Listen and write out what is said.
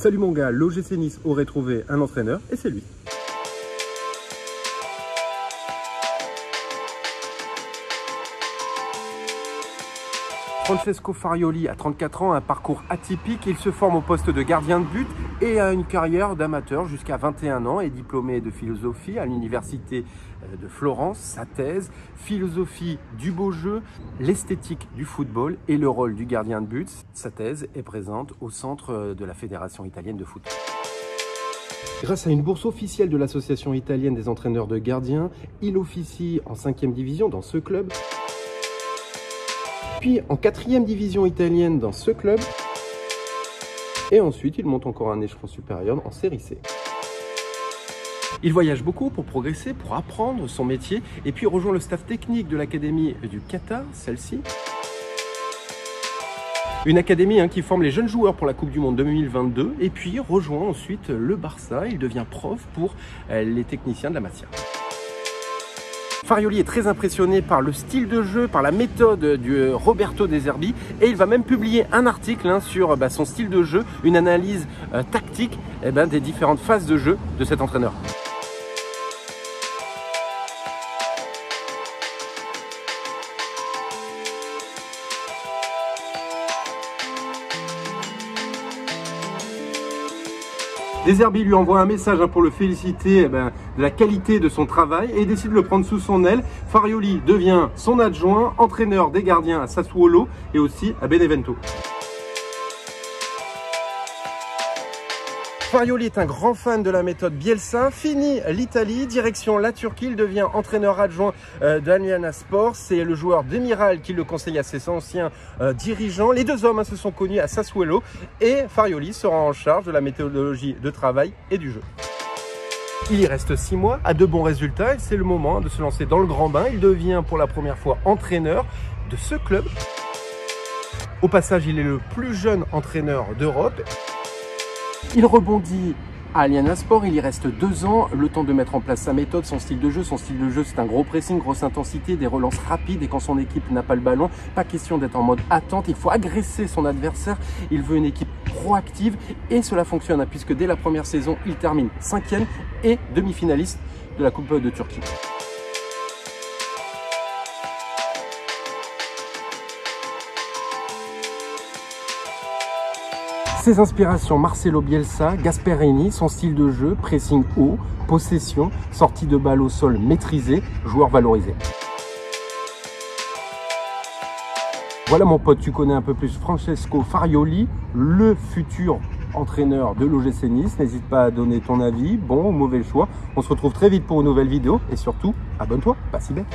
Salut mon gars, l'OGC Nice aurait trouvé un entraîneur et c'est lui. Francesco Farioli a 34 ans, un parcours atypique. Il se forme au poste de gardien de but et a une carrière d'amateur jusqu'à 21 ans. Est diplômé de philosophie à l'université de Florence. Sa thèse, philosophie du beau jeu, l'esthétique du football et le rôle du gardien de but. Sa thèse est présente au centre de la Fédération italienne de foot. Grâce à une bourse officielle de l'Association italienne des entraîneurs de gardiens, il officie en 5e division dans ce club. Puis en 4e division italienne dans ce club. Et ensuite, il monte encore un échelon supérieur en série C. Il voyage beaucoup pour progresser, pour apprendre son métier. Et puis, il rejoint le staff technique de l'Académie du Qatar, celle-ci. Une académie qui forme les jeunes joueurs pour la Coupe du Monde 2022. Et puis, rejoint ensuite le Barça. Il devient prof pour les techniciens de la Masia. Farioli est très impressionné par le style de jeu, par la méthode du Roberto De Zerbi et il va même publier un article sur son style de jeu, une analyse tactique des différentes phases de jeu de cet entraîneur. De Zerbi lui envoie un message pour le féliciter de la qualité de son travail et décide de le prendre sous son aile. Farioli devient son adjoint, entraîneur des gardiens à Sassuolo et aussi à Benevento. Farioli est un grand fan de la méthode Bielsa, fini l'Italie, direction la Turquie, il devient entraîneur adjoint d'Alyannaspor, c'est le joueur d'Emiral qui le conseille à ses anciens dirigeants. Les deux hommes se sont connus à Sassuolo et Farioli sera en charge de la méthodologie de travail et du jeu. Il y reste 6 mois, à de bons résultats et c'est le moment de se lancer dans le grand bain. Il devient pour la première fois entraîneur de ce club. Au passage, il est le plus jeune entraîneur d'Europe. Il rebondit à Alyannaspor, il y reste 2 ans, le temps de mettre en place sa méthode, son style de jeu. Son style de jeu, c'est un gros pressing, grosse intensité, des relances rapides et quand son équipe n'a pas le ballon, pas question d'être en mode attente, il faut agresser son adversaire. Il veut une équipe proactive et cela fonctionne puisque dès la première saison, il termine 5e et demi-finaliste de la Coupe de Turquie. Ses inspirations, Marcelo Bielsa, Gasperini, son style de jeu, pressing haut, possession, sortie de balle au sol maîtrisée, joueur valorisé. Voilà mon pote, tu connais un peu plus Francesco Farioli, le futur entraîneur de l'OGC Nice. N'hésite pas à donner ton avis, bon ou mauvais choix. On se retrouve très vite pour une nouvelle vidéo et surtout, abonne-toi, pas si bête.